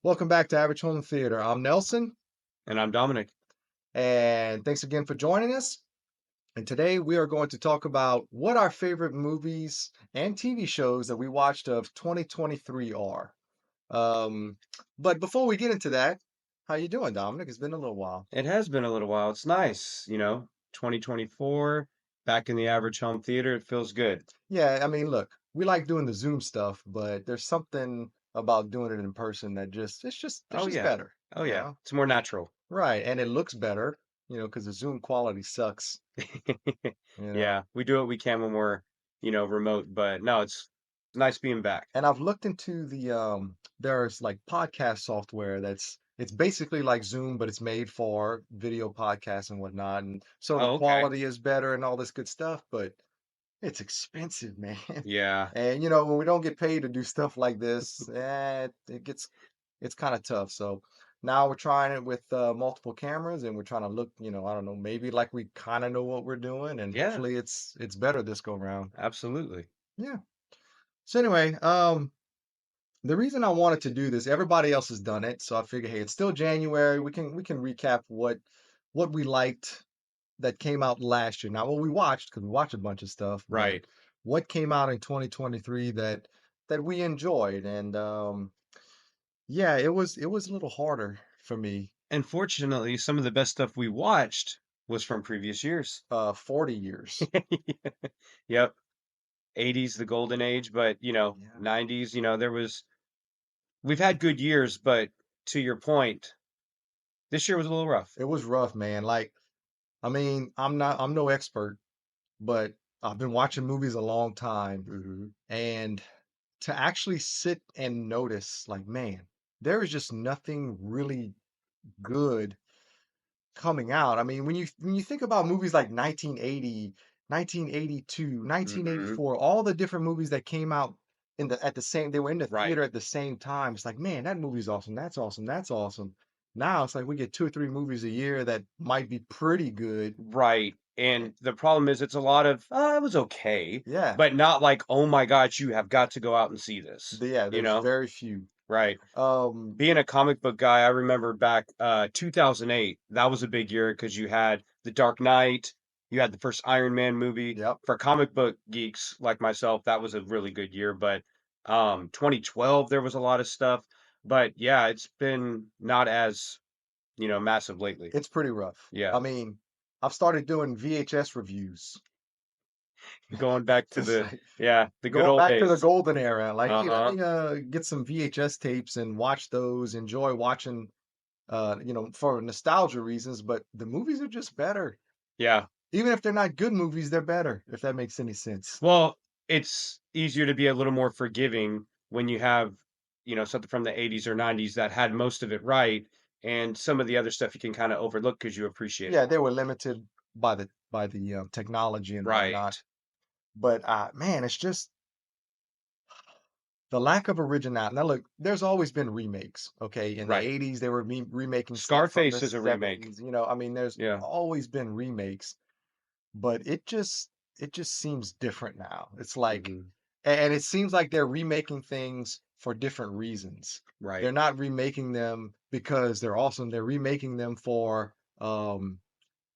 Welcome back to Average Home Theater. I'm Nelson, And I'm Dominic. and thanks again for joining us. And today we are going to talk about what our favorite movies and TV shows that we watched of 2023 are. Um, but before we get into that, how you doing, Dominic? It's been a little while. It has been a little while. It's nice, 2024, back in the average home theater. It feels good. Yeah, I mean, look, we like doing the Zoom stuff, but there's something about doing it in person that just it's Oh just yeah. better, Oh you yeah. know? It's more natural. Right, and it looks better, because the Zoom quality sucks, you know. Yeah, we do what we can when we're, remote, but no, it's nice being back. And I've looked into there's like podcast software it's basically like Zoom, but it's made for video podcasts and whatnot. And so the Oh, okay. quality is better and all this good stuff, but it's expensive, man. Yeah. And when we don't get paid to do stuff like this, it's kind of tough. So now we're trying it with multiple cameras and we're trying to look, I don't know, maybe like we kind of know what we're doing, and Yeah, hopefully it's better this go round. absolutely. Yeah. So anyway, the reason I wanted to do this, everybody else has done it, so I figure, hey, it's still January. We can recap what we liked that came out last year. Not what we watched, because we watched a bunch of stuff, but Right. what came out in 2023 that we enjoyed. And yeah, it was a little harder for me. And fortunately, some of the best stuff we watched was from previous years. 40 years. Yep. 80s, the golden age, but, Yeah. 90s, we've had good years, but to your point, this year was a little rough. It was rough, man. Like, I mean, I'm no expert, but I've been watching movies a long time, Hmm. and to actually sit and notice, like, man, there is just nothing really good coming out. I mean, when you think about movies like 1980, 1982, Hmm. 1984, all the different movies that came out they were in the Right, theater at the same time. It's like, man, that movie's awesome. That's awesome. That's awesome. Now it's like we get two or three movies a year that might be pretty good. right. Eh, And the problem is, it's a lot of, it was okay, Yeah. but not like, oh my gosh, you have got to go out and see this, Yeah, you there's know? very few. Right. Um, Being a comic book guy, I remember back 2008, that was a big year because you had The Dark Knight, you had the first Iron Man movie. yep. For comic book geeks like myself, that was a really good year. But 2012, there was a lot of stuff. But yeah, it's been not as, massive lately. It's pretty rough. Yeah. I mean, I've started doing VHS reviews. Going back to It's the, like yeah, the good going old back to the days. golden era. Like, hey, let Uh-huh. me get some VHS tapes and watch those, enjoy watching for nostalgia reasons, but the movies are just better. Yeah. Even if they're not good movies, they're better, if that makes any sense. Well, it's easier to be a little more forgiving when you have, something from the 80s or 90s that had most of it right, and some of the other stuff you can kind of overlook because you appreciate it Yeah, more. they were limited by the technology and whatnot. Right. But man, it's just the lack of originality. Now, look, there's always been remakes. Okay, in the Right. '80s, they were remaking stuff from the Scarface is a remake. '70s. I mean, there's Yeah. always been remakes, but it just seems different now. It's like, Hmm. and it seems like they're remaking things for different reasons. Right. They're not remaking them because they're awesome. They're remaking them for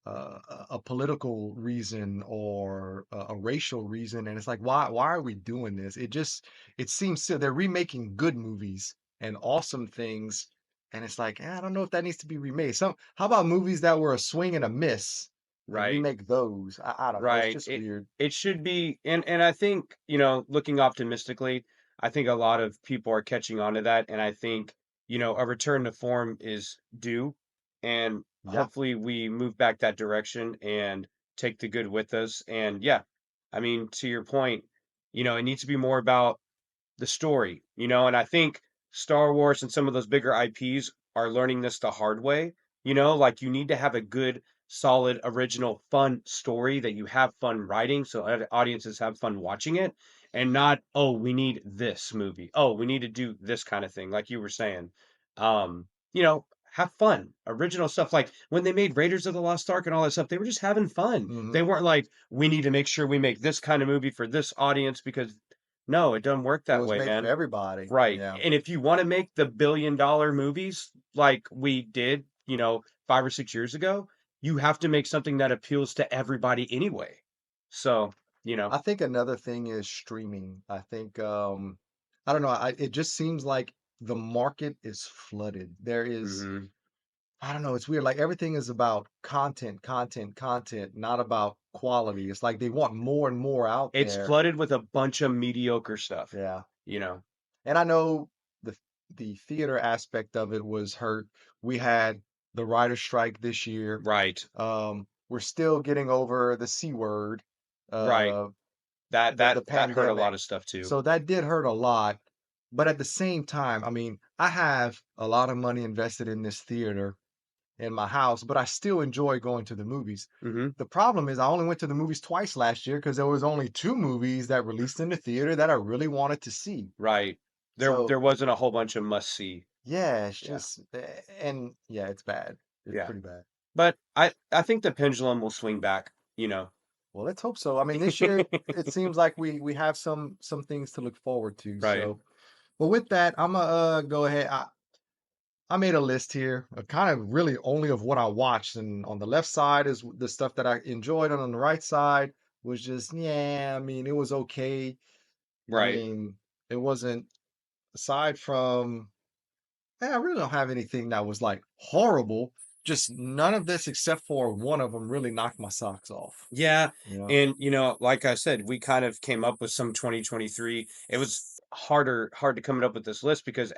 a political reason or a racial reason, and it's like, why are we doing this? It seems so they're remaking good movies and awesome things, and it's like, I don't know if that needs to be remade. How about movies that were a swing and a miss and Right. remake those? I don't know, it's Right. just It weird. it should be, and I think, looking optimistically, I think a lot of people are catching on to that, and I think, a return to form is due, and Yeah. hopefully we move back that direction and take the good with us. And yeah, I mean, to your point, it needs to be more about the story, and I think Star Wars and some of those bigger IPs are learning this the hard way, like you need to have a good, solid, original, fun story that you have fun writing so audiences have fun watching it, and not, oh, we need this movie. Oh, we need to do this kind of thing, like you were saying. Have fun, original stuff. Like when they made Raiders of the Lost Ark and all that stuff, they were just having fun. Hmm. They weren't like, we need to make sure we make this kind of movie for this audience because No, it doesn't work It that was way, made for man. everybody. Right, Yeah. and if you wanna make the billion-dollar movies like we did, 5 or 6 years ago, you have to make something that appeals to everybody anyway. So, you know I think another thing is streaming. I think I don't know, it just seems like the market is flooded. There is Mhm. I don't know, it's weird. Like everything is about content, content, content, not about quality. It's like they want more and more out It's there. flooded with a bunch of mediocre stuff, Yeah. you know? And I know the the theater aspect of it was hurt. We had the writer strike this year. Right, We're still getting over the C word, right. uh, That the that that hurt a lot pandemic. of stuff too. So that did hurt a lot. But at the same time, I mean, I have a lot of money invested in this theater in my house, but I still enjoy going to the movies. Mhm. The problem is I only went to the movies twice last year because there was only two movies that released in the theater that I really wanted to see. Right. There So wasn't a whole bunch of must-see. yeah, it's Yeah, just and yeah, it's bad. It's yeah. pretty bad. But I think the pendulum will swing back, Well, let's hope so. I mean, this year it seems like we have some things to look forward to. Right, So, but with that, I'm gonna go ahead. I made a list here, kind of really only of what I watched, and on the left side is the stuff that I enjoyed, and on the right side was just yeah. I mean, it was okay. I right. mean, it wasn't aside from I really don't have anything that was like horrible. Just none of this except for one of them really knocked my socks off. Yeah, You know, and, like I said, we kind of came up with some 2023. It was hard to come up with this list because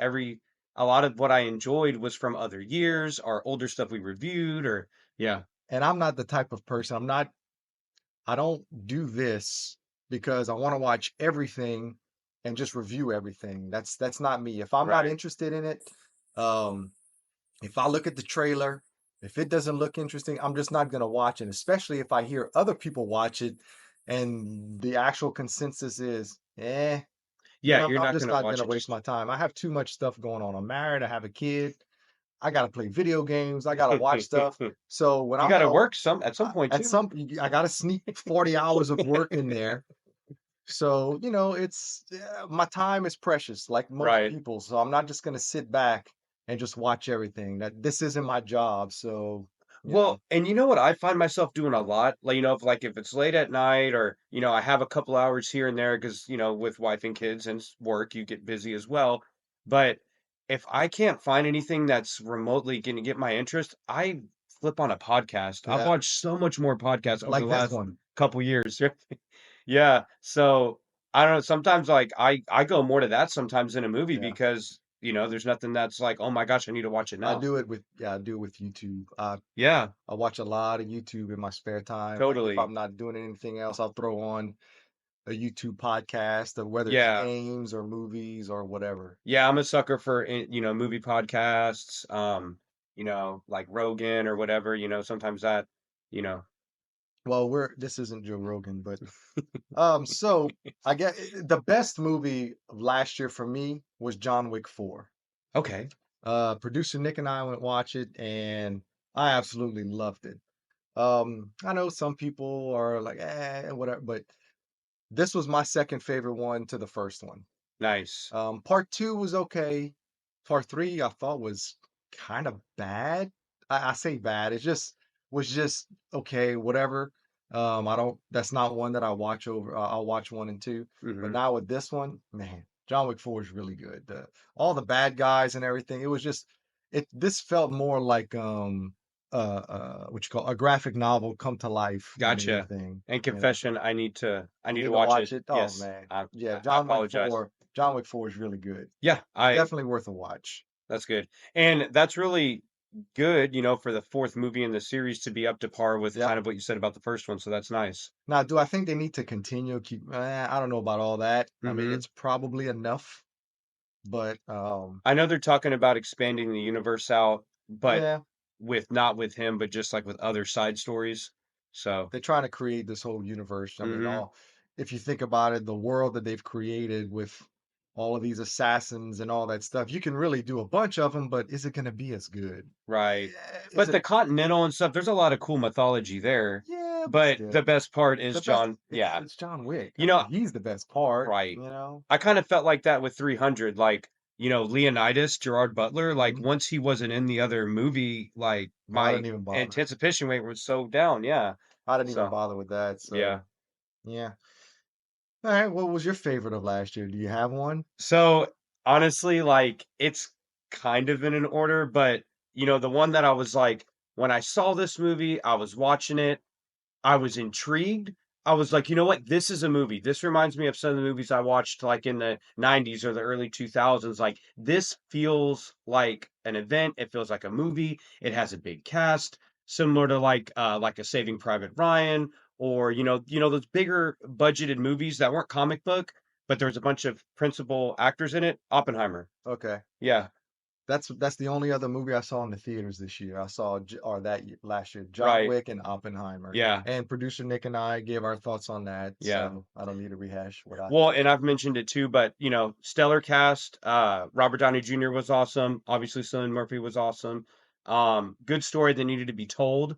a lot of what I enjoyed was from other years or older stuff we reviewed or yeah, and I'm not the type of person. I'm not. I don't do this because I want to watch everything and just review everything. That's not me. If I'm not right. interested in it, um, if I look at the trailer, if it doesn't look interesting, I'm just not gonna watch it. Especially if I hear other people watch it, and the actual consensus is, then Yeah, you're I'm not just gonna not watch gonna it waste just my time. I have too much stuff going on. I'm married. I have a kid. I gotta play video games. I gotta watch stuff. So when You I'm gotta work at some point at too. some, I gotta sneak 40 hours of work in there. So it's my time is precious, like most Right. people. So I'm not just gonna sit back and just watch everything. That this isn't my job. So you know, Well, and you know what I find myself doing a lot? Like, if it's late at night or, I have a couple hours here and there because, with wife and kids and work, you get busy as well. But if I can't find anything that's remotely going to get my interest, I flip on a podcast. I've yeah, watched so much more podcasts over the like this last one. couple years. Yeah. So I don't know. Sometimes like I go more to that sometimes in a movie Yeah, because, there's nothing that's like, oh my gosh, I need to watch it I now. do it with I do it with YouTube. Yeah, I watch a lot of YouTube in my spare time. Like if totally. I'm not doing anything else, I'll throw on a YouTube podcast of whether it's Yeah. games or movies or whatever. Yeah, I'm a sucker for, movie podcasts, like Rogan or whatever, sometimes that, you know. Well, this isn't Joe Rogan, but so I get the best movie of last year for me was John Wick 4. Okay, Producer Nick and I went watch it, and I absolutely loved it. I know some people are like, whatever, but this was my second favorite one to the first one. nice. Part two was okay. Part three I thought was kind of bad. I say bad. It just was just okay, whatever. I don't. That's not one that I watch over. I'll watch one and two, but Mhm. now with this one, man, John Wick 4 is really good. All the bad guys and everything. It was just it. This felt more like what you call a graphic novel come to life than Gotcha. anything. And You know, confession, I you need need to to watch it. watch it. Oh Yes. man, I yeah, I apologize. John Wick 4 is really good. Yeah, I Definitely worth a watch. that's good. And that's really good, for the 4th movie in the series to be up to par with Yep. kind of what you said about the first one, so that's nice. Now, do I think they need to continue? I don't know about all that. I mean, Mhm. it's probably enough, but I know they're talking about expanding the universe out, but yeah, not with him, but just like with other side stories. So, they're trying to create this whole universe. I mean, mhm, all if you think about it, the world that they've created with all of these assassins and all that stuff, you can really do a bunch of them, but is it going to be as good? right. Is But it? the Continental and stuff, there's a lot of cool mythology there. Yeah, Yeah, but but the still, best part is the best. John. It's Yeah, it's John Wick. you I know, mean, he's the best part. right. You know. I kind of felt like that with 300. Like, Leonidas, Gerard Butler. Like Hmm. once he wasn't in the other movie, like I my didn't even bother. anticipation rate was so down. Yeah. I didn't even So bother with that. yeah. So yeah. All right. What was your favorite of last year? Do you have one? So honestly, like it's kind of in an order, but the one that I was like, when I saw this movie, I was watching it. I was intrigued. I was like, you know what? This is a movie. This reminds me of some of the movies I watched like in the 90s or the early 2000s. Like this feels like an event. It feels like a movie. It has a big cast, similar to like a Saving Private Ryan or those bigger budgeted movies that weren't comic book, but there was a bunch of principal actors in it. Oppenheimer. Okay. Yeah, That's the only other movie I saw in the theaters this year. I saw or last year, John right. Wick and Oppenheimer. Yeah, And producer Nick and I gave our thoughts on that, yeah. so I don't need to rehash what I Well, thought. and I've mentioned it too, but stellar cast. Robert Downey Jr. was awesome. Obviously, Cillian Murphy was awesome. Good story that needed to be told.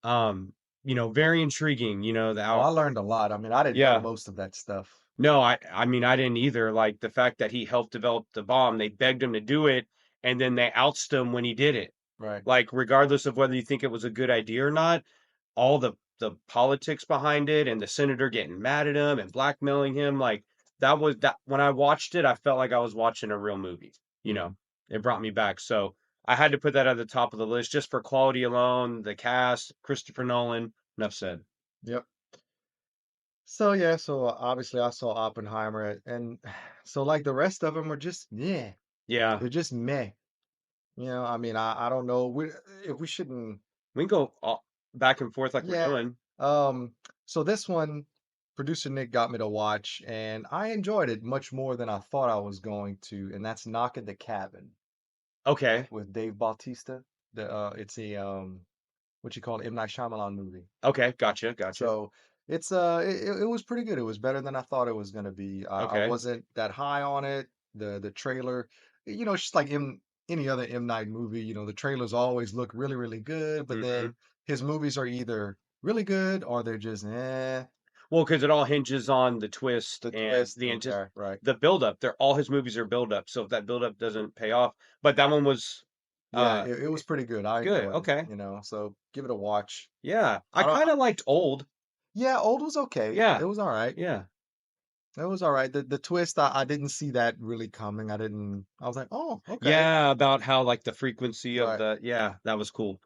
Very intriguing. The Oh, I out. learned a lot. I mean, I didn't know Yeah. most of that stuff. No, I mean I didn't either. Like the fact that he helped develop the bomb, they begged him to do it, and then they ousted him when he did it. Right. Like regardless of whether you think it was a good idea or not, all the politics behind it and the senator getting mad at him and blackmailing him, like that when I watched it, I felt like I was watching a real movie. You know, Hmm. it brought me back. So I had to put that at the top of the list just for quality alone, the cast, Christopher Nolan, enough said. Yep. So yeah, so obviously I saw Oppenheimer, and so like the rest of them were just yeah, Yeah. they're just meh. I mean, I don't know if we shouldn't. We can go back and forth like we're Yeah. doing. Um, so this one, producer Nick got me to watch, and I enjoyed it much more than I thought I was going to, and that's Knock at the Cabin Okay. with Dave Bautista. It's a what you call it, M. Night Shyamalan movie. Okay. Gotcha. Gotcha. So it was pretty good. It was better than I thought it was gonna be. I Okay. wasn't that high on it. The trailer, it's just like in any other M. Night movie, the trailers always look really, really good, but Hmm. then his movies are either really good or they're just Well, because it all hinges on the twist the and twist. Okay, right. the buildup. They're all his movies are buildup. So if that buildup doesn't pay off, but that one was Yeah, uh it was pretty good. I good. enjoyed it, Okay. so give it a watch. Yeah. I I don't kind of liked old. Yeah, old was okay. It Yeah. was all right. Yeah. It was all right. The twist, I didn't see that really coming. I was like, oh, okay. Yeah. About how like the frequency of Right. yeah, that was cool.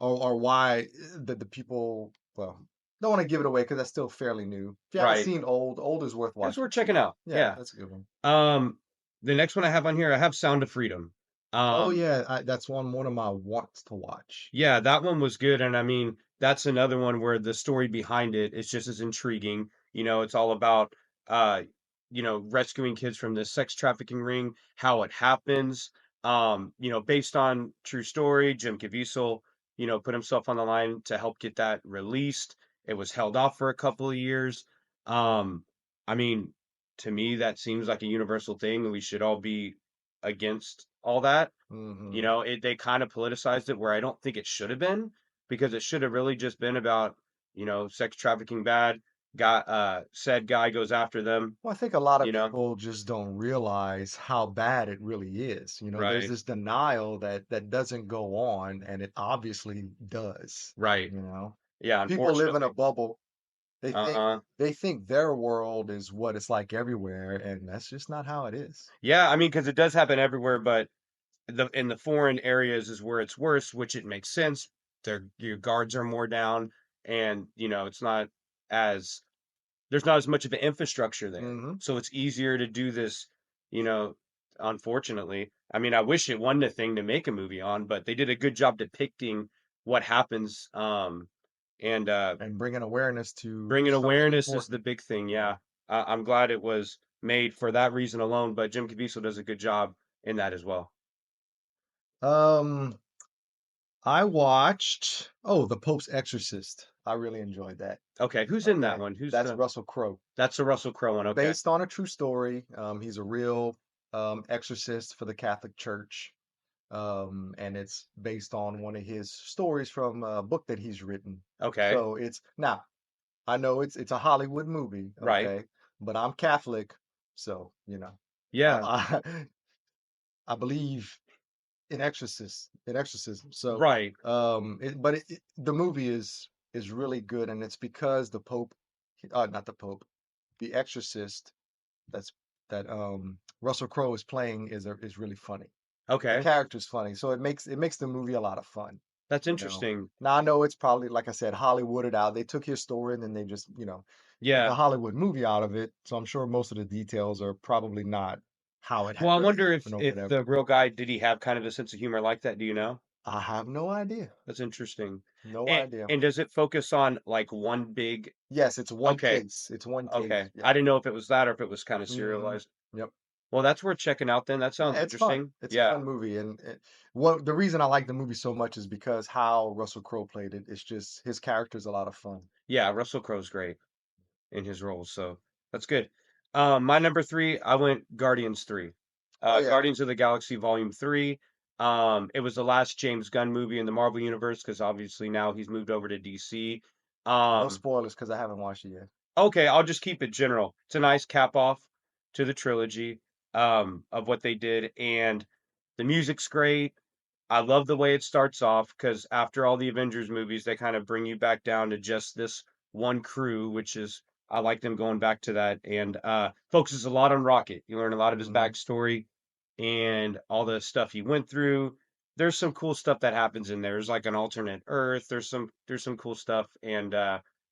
Or why the people, well, don't want to give it away because that's still fairly new. If you haven't Right. seen Old is worth It's watching worth too. checking out. Yeah, Yeah. that's a good one. The next one I have on here, I have Sound of Freedom. Oh Um, yeah, that's one of my wants to watch. Yeah, that one was good, and I mean, that's another one where the story behind it is just as intriguing. It's all about uh, rescuing kids from this sex trafficking ring, how it happens. Based on true story, Jim Caviezel, put himself on the line to help get that released. It was held off for a couple of years. Um, I mean, to me, that seems like a universal thing, and we should all be against all that. Hmm. They kind of politicized it where I don't think it should have been because it should have really just been about, sex trafficking bad. Said guy goes after them, Well, I think a lot of you know? people just don't realize how bad it really is. There's Right, this denial that doesn't go on, and it obviously does. right. You know, Yeah, people live in a unfortunately. bubble. They think Uh-huh. they think their world is what it's like everywhere, and that's just not how it is. Yeah, I mean, because it does happen everywhere, but in the foreign areas is where it's worse, which it makes sense. Your guards are more down, and it's not as there's not as much of an infrastructure there. Hmm. So it's easier to do this, you know, unfortunately. I mean, I wish it wasn't a thing to make a movie on, but they did a good job depicting what happens. And And bringing awareness to bringing something awareness is important. the big thing. Yeah. Yeah. I'm glad it was made for that reason alone, but Jim Caviezel does a good job in that as well. Um, I watched The Pope's Exorcist. I really enjoyed that. Okay. Who's in that Okay, one? that's Russell Crowe. That's the Russell Crowe one. Okay. Based on a true story. He's a real exorcist for the Catholic Church. and it's based on one of his stories from a book that he's written. Okay. So it's now I know it's a Hollywood movie, Right. okay, but I'm Catholic, so Yeah. I I believe in exorcism. So, Right. the movie is really good, and it's because the Pope, not the Pope, the Exorcist that's that Russell Crowe is playing is really funny. The Okay. character's funny, so it makes the movie a lot of fun, That's you know. interesting. Now I know it's probably like I said, Hollywooded out. They took his story and then they just make a Yeah. Hollywood movie out of it. So I'm sure most of the details are probably not how it Well, I really wonder happened or if whatever. the real guy, did he have kind of a sense of humor like that? Do you know? I have no idea. That's interesting. No And idea. and does it focus on like one big Yes, it's one okay, case. It's one case. okay. Yeah. I didn't know if it was that or if it was kind of Hmm. serialized. Yep. Well, that's worth checking out then. That sounds Yeah, it's fun. interesting. It's a Yeah. fun movie, and what the reason I like the movie so much is because how Russell Crowe played it. It's just his character's a lot of fun. Yeah, Russell Crowe's great in his roles, so that's good. My number 3, I went Guardians 3. Oh yeah. Guardians of the Galaxy Volume 3. It was the last James Gunn movie in the Marvel Universe because obviously now he's moved over to DC. No Um, spoilers because I haven't watched it yet. okay, I'll just keep it general. It's a nice cap off to the trilogy of what they did, and the music's great. I love the way it starts off because after all the Avengers movies, they kind of bring you back down to just this one crew, which is I like them going back to that and focuses a lot on Rocket. You learn a lot of his Hmm. backstory and all the stuff he went through. There's some cool stuff that happens in there. There's like an alternate Earth. There's some cool stuff, and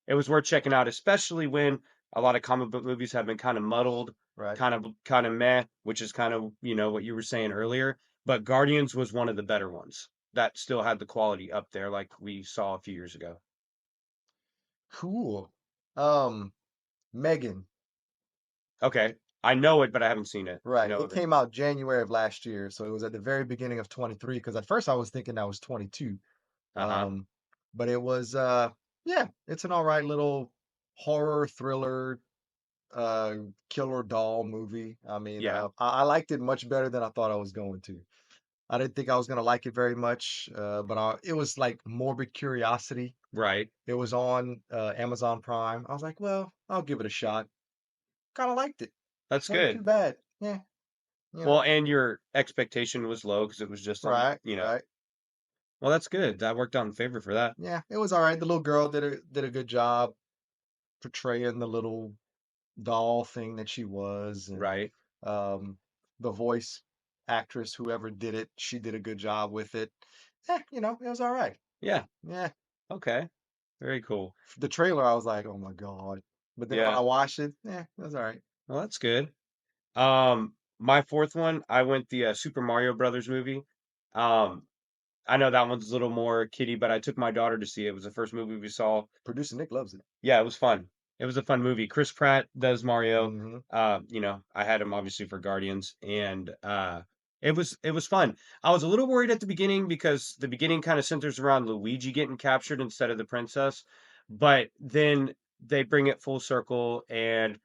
it was worth checking out, especially when a lot of comic book movies have been kind of muddled, Right. kind of meh, which is kind of what you were saying earlier. But Guardians was one of the better ones that still had the quality up there, like we saw a few years ago. Cool. Megan. Okay, I know it, but I haven't seen it. I Right. know It of it. came out January of last year, so it was at the very beginning of 23. Because at first I was thinking I was 22. Uh huh. Um, but it was yeah, it's an all right little horror thriller uh killer doll movie. I mean, Yeah. I liked it much better than I thought I was going to. I didn't think I was gonna like it very much, but it was like morbid curiosity. Right. It was on Amazon Prime. I was like, well, I'll give it a shot. Kind of liked it. That's Wasn't too good. bad. Yeah, Well, and your expectation was low because it was just right, right. Well, that's good. That worked out in favor for that. Yeah, it was all right. The little girl did a good job portraying the little doll thing that she was, and Right. um, the voice actress, whoever did it, she did a good job with it. It was all right. Yeah. Yeah, Okay. Very cool. the trailer, I was like, oh my God. But then when I Yeah. watched it, yeah, it was all right. Well, that's good. My fourth one, I went the Super Mario Brothers movie. Um, I know that one's a little more kiddie, but I took my daughter to see it. It was the first movie we saw. Producer Nick loves it. Yeah, it was fun. It was a fun movie. Chris Pratt does Mario. Hmm. I had him obviously for Guardians, and it was fun. I was a little worried at the beginning because the beginning kind of centers around Luigi getting captured instead of the princess, but then they bring it full circle and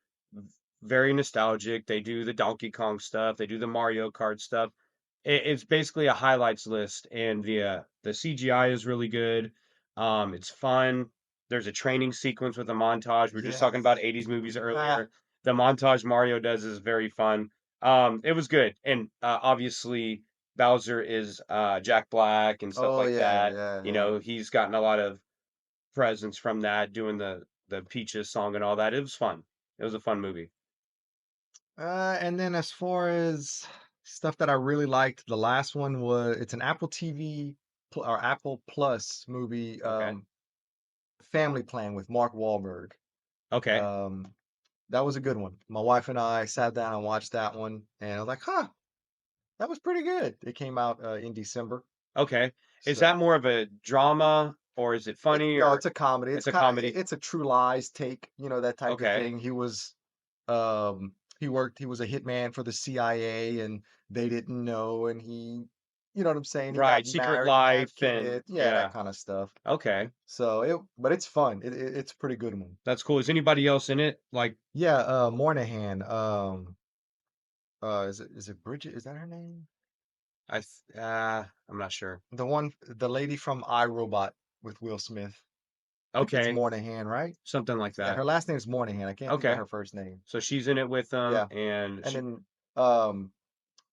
very nostalgic. They do the Donkey Kong stuff. They do the Mario Kart stuff. It's basically a highlights list, and the CGI is really good. It's fun. There's a training sequence with a montage. We were just talking about Yes. 80s movies Ah, earlier. The montage Mario does is very fun. It was good, and obviously Bowser is Jack Black and stuff oh like yeah, that. yeah, yeah. He's gotten a lot of presence from that, doing the Peaches song and all that. It was fun. It was a fun movie. And then as far as stuff that I really liked, the last one was it's an Apple TV or Apple Plus movie, Okay. Family Plan with Mark Wahlberg. Okay. Um, that was a good one. My wife and I sat down and watched that one, and I was like, "Huh, that was pretty good." It came out in December, Okay. Is so that more of a drama or is it it's funny no, or it's a comedy. it's a comedy? It's a True Lies take, that type of Okay. thing. He was a hitman for the CIA, and they didn't know, and you know what I'm saying? He got Right. Secret married and had Life and kids, yeah, that yeah. kind of stuff. Okay. But it's fun. It's a pretty good one. That's cool. Is anybody else in it? Like, Yeah, Moynihan. Is it Bridget? Is that her name? I'm not sure. The lady from iRobot with Will Smith. I think it's Okay, Moynihan, right? something like Yeah, that. her last name is Moynihan. I can't think of Okay, her first name. so she's in it with them, Yeah, and and she. then um,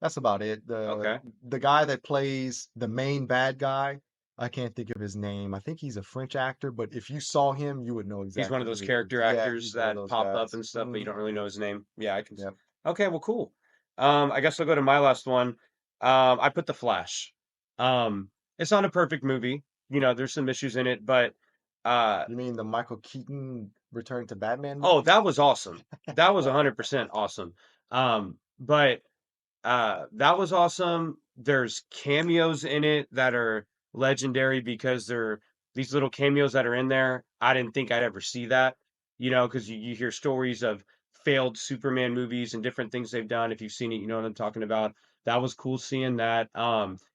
that's about it. Okay, The guy that plays the main bad guy, I can't think of his name. I think he's a French actor, but if you saw him, you would know he's one of exactly who those he is. character Yeah, actors he's one of that those pop up guys. and stuff, but you don't really know his name. Yeah, I can. Yep. Okay, well, cool. I guess I'll go to my last one. I put The Flash. Um, it's not a perfect movie. There's some issues in it, but uh, You mean the Michael Keaton Return to Batman oh, movie? that was awesome. That was 100% awesome. But that was awesome. There's cameos in it that are legendary because they're these little cameos that are in there. I didn't think I'd ever see that, because you hear stories of failed Superman movies and different things they've done. If you've seen it, you know what I'm talking about. That was cool seeing that.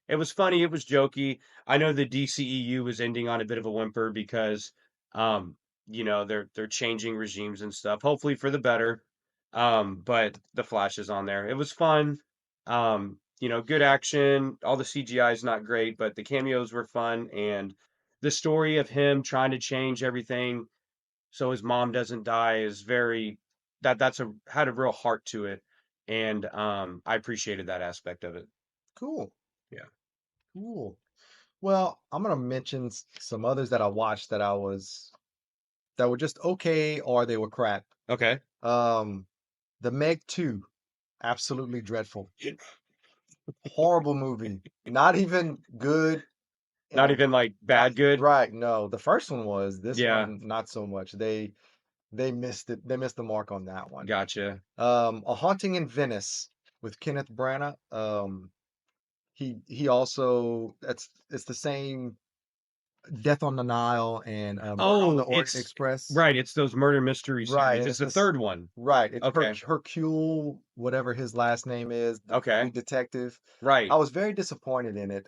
It was funny, it was jokey. I know the DCEU was ending on a bit of a whimper because um, they're changing regimes and stuff, hopefully for the better. But the Flash is on there. It was fun. Good action. All the CGI is not great, but the cameos were fun. And the story of him trying to change everything so his mom doesn't die is that's a had a real heart to it. And I appreciated that aspect of it. Cool, Yeah. cool. Well, I'm gonna mention some others that I watched that were just okay or they were crap. Okay. Um, The Meg 2, absolutely dreadful. Horrible movie. Not even good Not and even like not bad good. right, no. The first one was, this Yeah. one not so much. They missed it. They missed the mark on that one. Gotcha. A Haunting in Venice with Kenneth Branagh. He also it's the same Death on the Nile and Murder on the Oh, Orient it's Express. right. It's those murder mystery Right, series. and It's it's the this third one. right. It's Okay. Hercule, whatever his last name is, the Okay. lead detective. I Right. was very disappointed in it.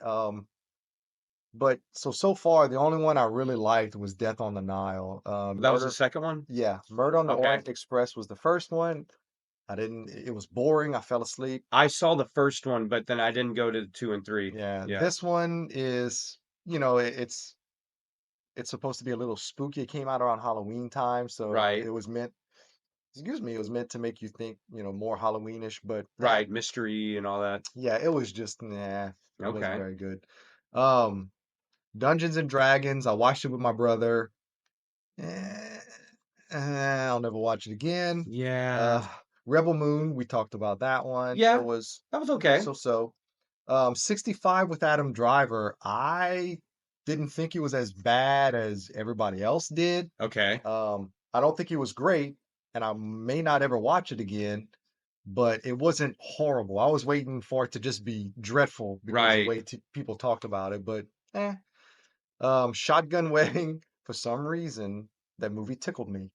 But so far the only one I really liked was Death on the Nile. That was the second one? Yeah, Murder on the Okay. Orient Express was the first one. I didn't. It was boring. I fell asleep. I saw the first one, but then I didn't go to 2 and 3. Yeah, Yeah. this one is, it's supposed to be a little spooky. It came out around Halloween time, so Right. it was meant, excuse me, it was meant to make you think, more Halloweenish, but Right. Mystery and all that. yeah, it was just nah, it wasn't Okay. very good. Um, Dungeons and Dragons, I watched it with my brother. Eh, I'll never watch it again. Yeah. Uh, Rebel Moon, we talked about that one. Yeah. That was It was okay. so-so. 65 with Adam Driver, I didn't think it was as bad as everybody else did. Okay. I don't think it was great, and I may not ever watch it again, but it wasn't horrible. I was waiting for it to just be dreadful because of the Right. way people talked about it, but eh. Shotgun Wedding, for some reason, that movie tickled me.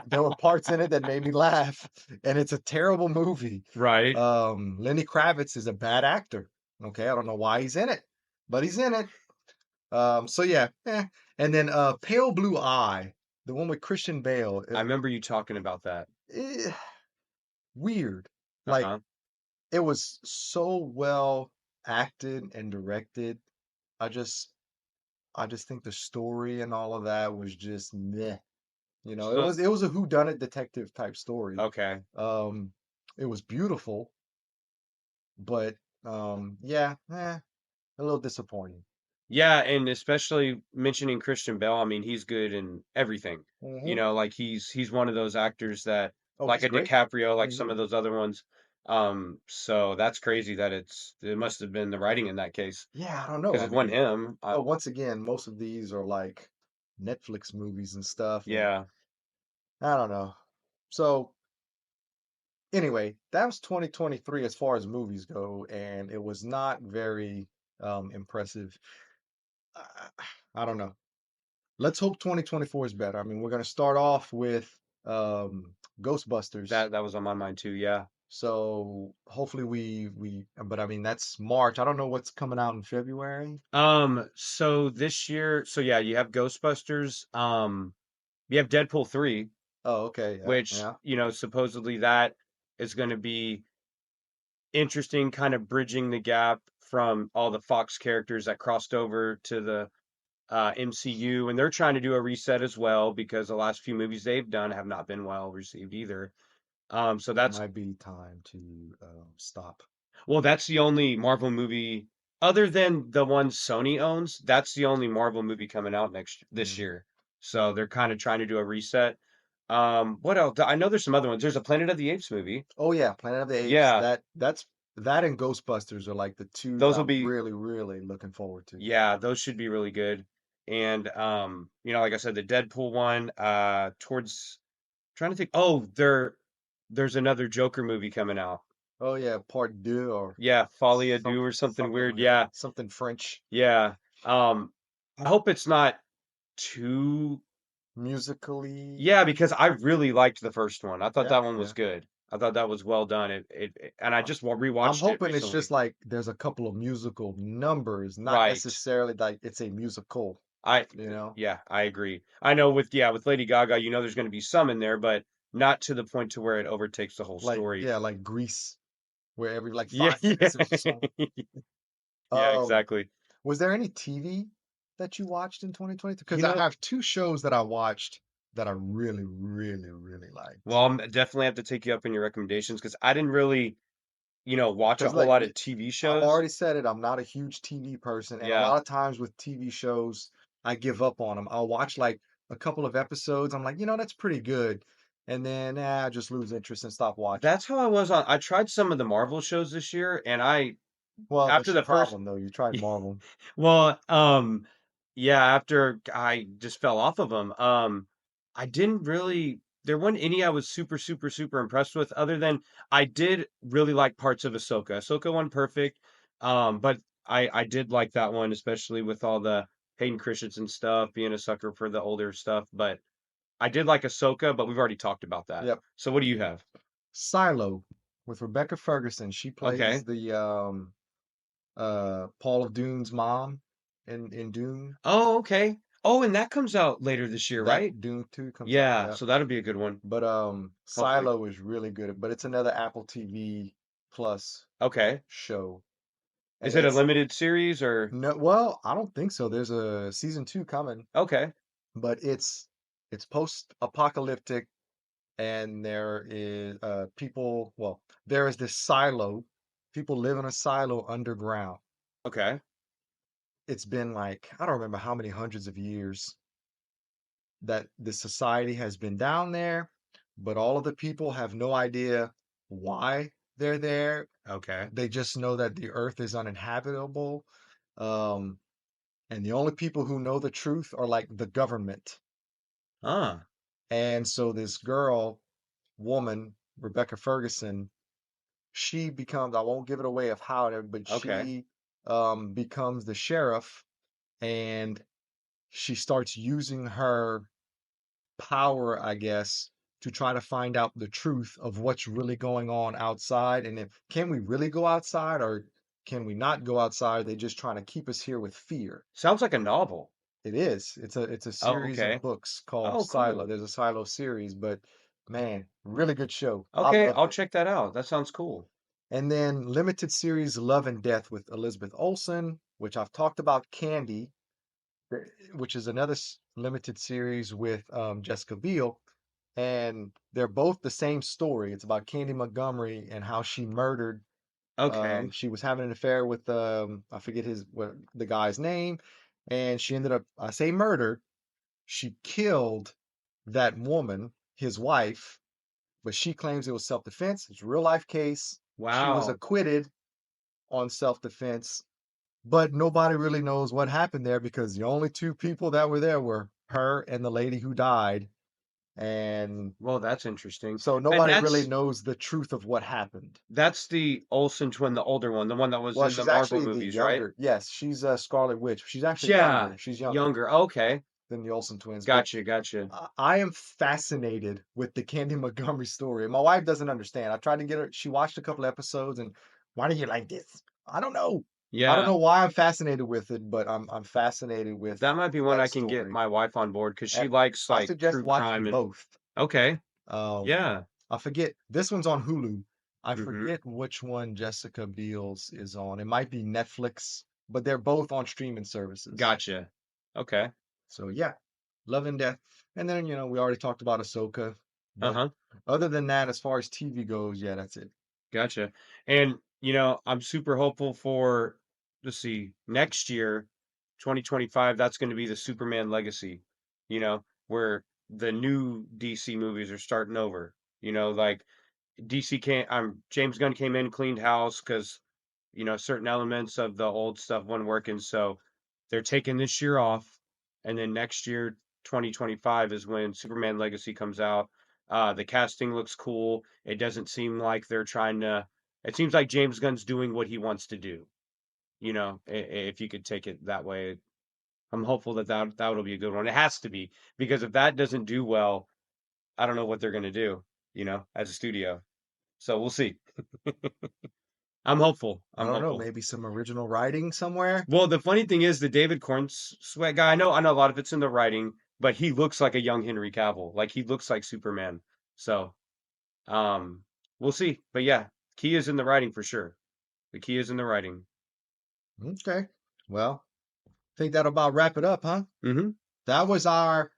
There were parts in it that made me laugh, and it's a terrible movie. Right. Lenny Kravitz is a bad actor. Okay, I don't know why he's in it, but he's in it. So yeah, And then Pale Blue Eye, the one with Christian Bale, I remember you talking about that. eh, weird. Like Uh-huh. it was so well acted and directed. I just I just think the story and all of that was just meh. It So, was a whodunit detective type story. okay. Um, it was beautiful, but yeah, a little disappointing. Yeah, and especially mentioning Christian Bale, I mean, he's good in everything. Hmm. Like he's one of those actors that Oh, like he's a great. DiCaprio, like Hmm. some of those other ones. So that's crazy that it must have been the writing in that case Yeah, I don't know. because I it wasn't mean, him. well, once again, most of these are like Netflix movies and stuff, and Yeah. I don't know. So anyway, that was 2023 as far as movies go, and it was not very impressive. I, I don't know. Let's hope 2024 is better. I mean, we're going to start off with Ghostbusters. That was on my mind too, yeah. So hopefully but I mean, that's March. I don't know what's coming out in February. So this year, so yeah, you have Ghostbusters, you have Deadpool 3, Oh, okay. Yeah. which, Yeah. supposedly that is going to be interesting, kind of bridging the gap from all the Fox characters that crossed over to the MCU, and they're trying to do a reset as well because the last few movies they've done have not been well received either. So It that's might be time to stop. well, that's the only Marvel movie other than the one Sony owns. That's the only Marvel movie coming out next this Hmm. year. So they're kind of trying to do a reset. What else? I know there's some other ones. There's a Planet of the Apes movie. Oh yeah, Planet of the Apes. Yeah, That and Ghostbusters are like the two that those will I'm be really, really looking forward to. yeah, those should be really good. And like I said, the Deadpool one, towards trying to think. Oh, there's another Joker movie coming out. Oh yeah, Part Deux or Yeah, Folie à Deux or something, something something weird. like that. Yeah, Something French, yeah. I hope it's not too musically. yeah, because I really liked the first one. I thought Yeah, that one was yeah. good. I thought that was well done. And I I- just I'm rewatched it hoping it's recently. just like there's a couple of musical numbers, not Right. necessarily like it's a musical, I you know? yeah, I agree. I know with Lady Gaga, there's going to be some in there, but not to the point to where it overtakes the whole Like story. yeah, like Grease, where every like Yeah, 5 minutes yeah. there's a song. Yeah, Um, exactly. was there any TV that you watched in 2022? You Because I know, have two shows that I watched that I really, really, really well, liked. I'm definitely have to take you up on your recommendations because I didn't really, watch a Because whole like lot of TV I've shows. already said it, I'm not a huge TV person, and a Yeah. lot of times with TV shows, I give up on them. I'll watch like a couple of episodes. I'm like, that's pretty good, and then I just lose interest and stop watching. That's how I was on I tried some of the Marvel shows this year and I Well, after what's your the first problem though? You tried Marvel. well, yeah, after I just fell off of them. I didn't really there weren't any I was super super super impressed with other than I did really like parts of Ahsoka. Ahsoka wasn't perfect. But I did like that one especially with all the Hayden Christensen stuff, being a sucker for the older stuff, but I did like Ahsoka, but we've already talked about that. Yep. So what do you have? Silo with Rebecca Ferguson. She plays Okay. the Paul of Dune's mom in Dune. Oh, okay. Oh, and that comes out later this year, That right? Dune 2 comes out, Yeah, yeah. so that'll be a good one. But Hopefully. Silo is really good, but it's another Apple TV Plus Okay. show. And Is it a it's limited series or no, well, I don't think so. There's a season 2 coming, okay. but it's post-apocalyptic and there is people, well, there is this silo. People live in a silo underground. Okay. It's been like I don't remember how many hundreds of years that the society has been down there, but all of the people have no idea why they're there. Okay. They just know that the earth is uninhabitable. Um, and the only people who know the truth are like the government. Ah, And so this woman, Rebecca Ferguson, she becomes, I won't give it away of how, but okay. she becomes the sheriff and she starts using her power, I guess, to try to find out the truth of what's really going on outside. And if can we really go outside or can we not go outside? They're just trying to keep us here with fear. Sounds like a novel. It is. It's a Oh, series of okay. books called Oh, Silo. cool. There's a Silo series, but man, really good show. I Okay, loved I'll it. check that out. That sounds cool. And then limited series Love and Death with Elizabeth Olsen, which I've talked about. Candy, which is another limited series with Jessica Biel, and they're both the same story. It's about Candy Montgomery and how she murdered. Okay. She was having an affair with I forget the guy's name, and she ended up I say murder. She killed that woman, his wife, but she claims it was self-defense. It's a real life case. She was Wow. acquitted on self-defense, but nobody really knows what happened there because the only two people that were there were her and the lady who died. And Well, that's interesting. so And nobody really knows the truth of what happened. that's the Olsen twin, the older one, the one that was Well, in the she's Marvel actually the movies, right? younger. Yes, she's a Scarlet Witch. She's actually Yeah, younger. She's younger younger. Okay. than the Olsen twins. But Gotcha, gotcha. I am fascinated with the Candy Montgomery story. My wife doesn't understand. I tried to get her. She watched a couple episodes, and why do you like this? I don't know. I don't Yeah. know why I'm fascinated with it, but I'm fascinated with That might be one that I can get story. my wife on board because And she likes I like suggest true watching crime and both. okay. Um, Yeah. I forget this one's on Hulu. I Mhm. forget which one Jessica Biel's is on. It might be Netflix, but they're both on streaming services. Gotcha. Okay. So yeah, Love and Death. And then, we already talked about Ahsoka, but Uh-huh. other than that, as far as TV goes, yeah, that's it. Gotcha. And, I'm super hopeful for, let's see, next year, 2025, that's going to be the Superman legacy, where the new DC movies are starting over. Like DC can't, James Gunn came in, cleaned house because, certain elements of the old stuff weren't working. So they're taking this year off. And then next year, 2025, is when Superman Legacy comes out. The casting looks cool. It doesn't seem like they're trying to, it seems like James Gunn's doing what he wants to do, if you could take it that way. I'm hopeful that'll be a good one. It has to be, because if that doesn't do well, I don't know what they're going to do, as a studio. So we'll see. I'm hopeful. I I'm don't know, hopeful. maybe some original writing somewhere. Well, the funny thing is the David Corn sweat guy. I know a lot of it's in the writing, but he looks like a young Henry Cavill. Like he looks like Superman. So, um, we'll see. But yeah, key is in the writing for sure. The key is in the writing. Okay. Well, I think that'll about wrap it up, huh? Hmm. That was our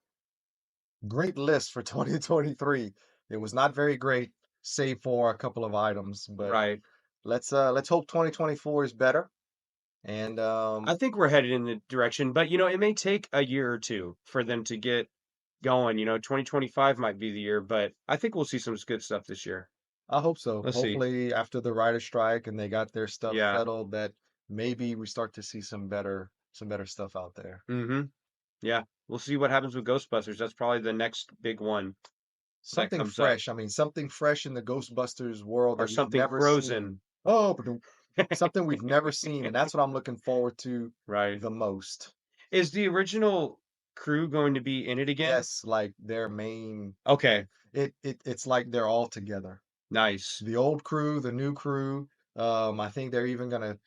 great list for 2023. It was not very great, save for a couple of items, but Right. let's hope 2024 is better. And I think we're headed in the direction, but it may take a year or two for them to get going. 2025 might be the year, but I think we'll see some good stuff this year. I hope so. Let's see. Hopefully, after the writer strike and they got their stuff Yeah. settled, that maybe we start to see some better stuff out there. Hmm. Yeah. We'll see what happens with Ghostbusters. That's probably the next big one that Something comes up, fresh. I mean, something fresh in the Ghostbusters world or that we've something never seen. Frozen. Oh, something we've never seen, and that's what I'm looking forward to Right. the most. Is the original crew going to be in it again? Yes, like their main. Okay, It's like they're all together. nice. The old crew, the new crew. I think they're even gonna.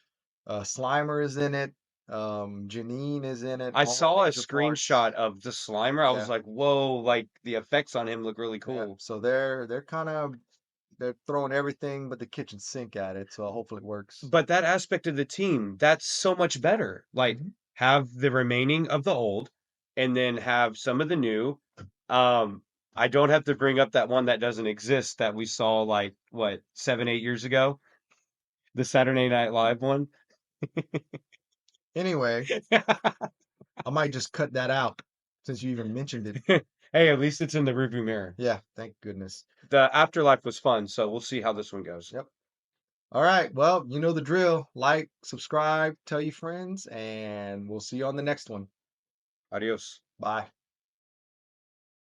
Slimer is in it. Janine is in it. I All saw a major parts. screenshot of the Slimer. I was Yeah, like, "Whoa!" Like the effects on him look really yeah. cool. So they're kind of they're throwing everything but the kitchen sink at it. So hopefully it works. But that aspect of the team, that's so much better. Like Mhm. have the remaining of the old, and then have some of the new. Um, I don't have to bring up that one that doesn't exist that we saw like what 7, 8 years ago, the Saturday Night Live one. Anyway, I might just cut that out since you even mentioned it. Hey, at least it's in the rearview mirror. Yeah, thank goodness. The Afterlife was fun, so we'll see how this one goes. Yep. All right. Well, you know the drill. Like, subscribe, tell your friends, and we'll see you on the next one. Adios. Bye.